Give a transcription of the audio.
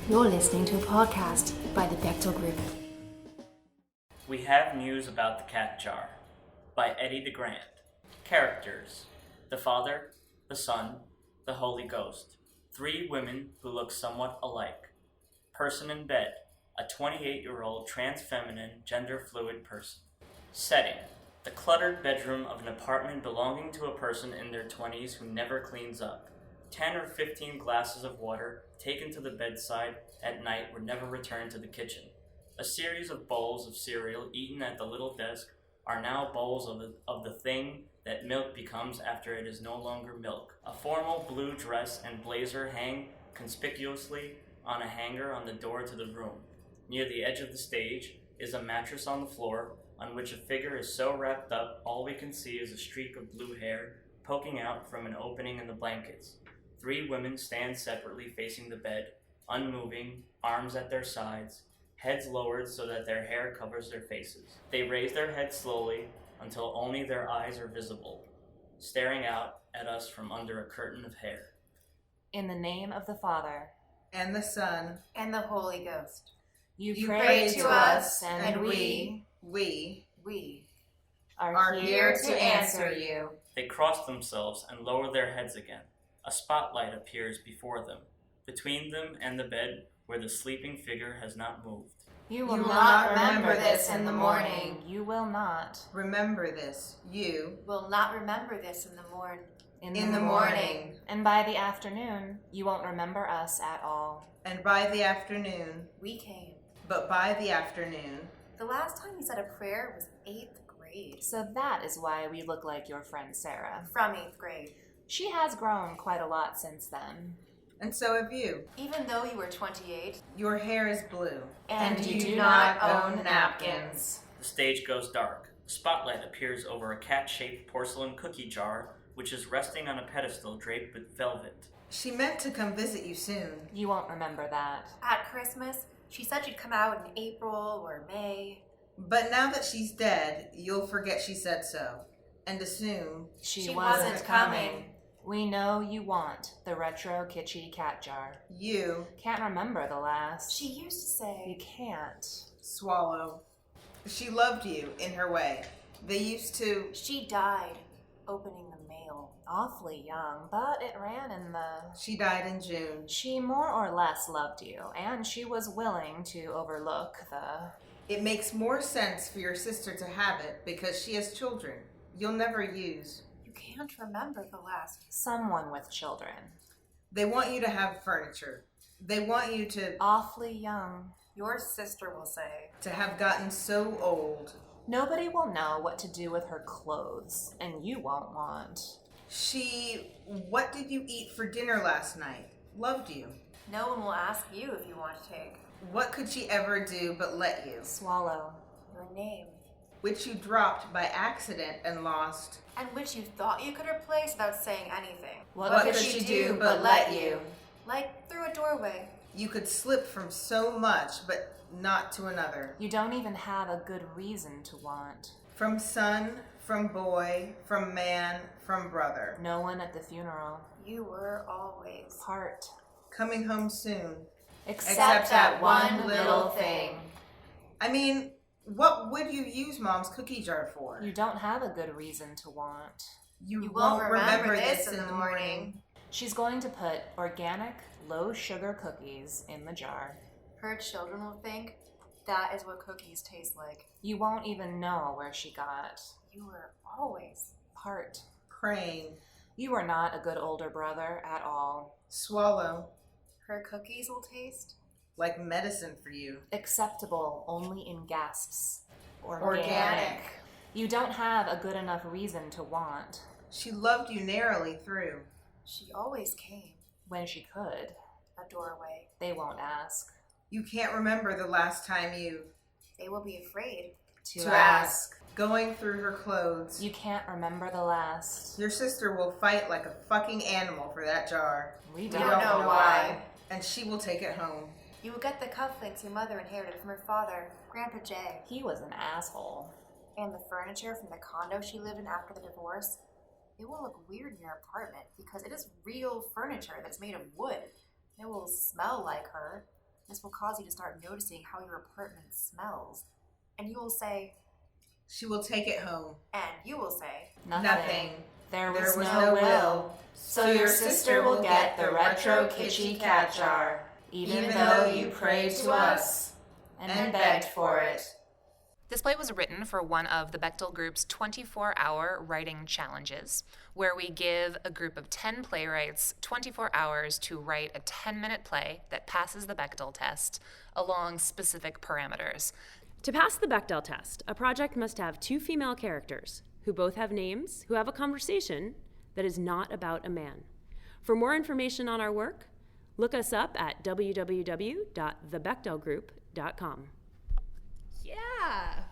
You're listening to a podcast by the Bechtel Group. We Have News About the Cat Jar by Eddie DeGrand. Characters: the Father, the Son, the Holy Ghost. 3 women who look somewhat alike. Person in bed: a 28-year-old trans-feminine, gender-fluid person. Setting: the cluttered bedroom of an apartment belonging to a person in their 20s who never cleans up. 10 or 15 glasses of water taken to the bedside at night were never returned to the kitchen. A series of bowls of cereal eaten at the little desk are now bowls of the thing that milk becomes after it is no longer milk. A formal blue dress and blazer hang conspicuously on a hanger on the door to the room. Near the edge of the stage is a mattress on the floor on which a figure is so wrapped up all we can see is a streak of blue hair poking out from an opening in the blankets. 3 women stand separately facing the bed, unmoving, arms at their sides, heads lowered so that their hair covers their faces. They raise their heads slowly until only their eyes are visible, staring out at us from under a curtain of hair. In the name of the Father, and the Son, and the Holy Ghost. you pray to us, and we are here to answer you. They cross themselves and lower their heads again. A spotlight appears before them, between them and the bed where the sleeping figure has not moved. You will not remember this in the morning. You will not. Remember this, you, Will not remember this in the morning. in the morning. And by the afternoon, you won't remember us at all. And by the afternoon, We came. but by the afternoon, The last time we said a prayer was 8th grade. So that is why we look like your friend Sarah. From 8th grade. She has grown quite a lot since then. and so have you. Even though you were 28. Your hair is blue. And you do not own napkins. The stage goes dark. A spotlight appears over a cat-shaped porcelain cookie jar, which is resting on a pedestal draped with velvet. She meant to come visit you soon. You won't remember that. At Christmas, she said she'd come out in April or May. But now that she's dead, you'll forget she said so, and assume She wasn't coming. We know you want the retro kitschy cat jar. you Can't remember the last. She used to You say, can't. swallow. She loved you in her way. They used to. she died opening the mail. Awfully young, but it ran in the... She died in June. She more or less loved you, and she was willing to overlook the... It makes more sense for your sister to have it because she has children you'll never use. You can't remember the last. someone with children. They want you to have furniture. They want you Awfully young. Your sister will say. to have gotten so old. Nobody will know what to do with her clothes, and you won't want. What did you eat for dinner last night? Loved you. No one will ask you if you want to take. What could she ever do but let you? Swallow. Your name. Which you dropped by accident and lost. And which you thought you could replace without saying anything. What could she do but let you? Like through a doorway. You could slip from so much, but not to another. You don't even have a good reason to want. From son, from boy, from man, from brother. No one at the funeral. You were always. Part. Coming home soon. Except that one little thing. I mean, what would you use Mom's cookie jar for? You don't have a good reason to want. You won't remember this in the morning. She's going to put organic, low-sugar cookies in the jar. Her children will think that is what cookies taste like. You won't even know where she got. You were always. Part. Praying. You were not a good older brother at all. Swallow. Her cookies will taste. Like medicine for you. Acceptable only in gasps. Organic. You don't have a good enough reason to want. She loved you narrowly through. She always came. When she could. A doorway. They won't ask. You can't remember the last time you They will be afraid. To ask. Going through her clothes. You can't remember the last. Your sister will fight like a fucking animal for that jar. We We don't don't know why. And she will take it home. You will get the cufflinks your mother inherited from her father, Grandpa Jay, He was an asshole. and the furniture from the condo she lived in after the divorce. It will look weird in your apartment because it is real furniture that's made of wood. It will smell like her. This will cause you to start noticing how your apartment smells. And you will say, She will take it home. and you will say, Nothing. There was no will. So your sister will get the retro kitschy cat jar, even though you prayed to us and begged for it. This play was written for one of the Bechtel Group's 24-hour writing challenges, where we give a group of 10 playwrights 24 hours to write a 10-minute play that passes the Bechtel test along specific parameters. To pass the Bechdel test, a project must have 2 female characters who both have names, who have a conversation that is not about a man. For more information on our work, look us up at www.thebechtelgroup.com. Yeah,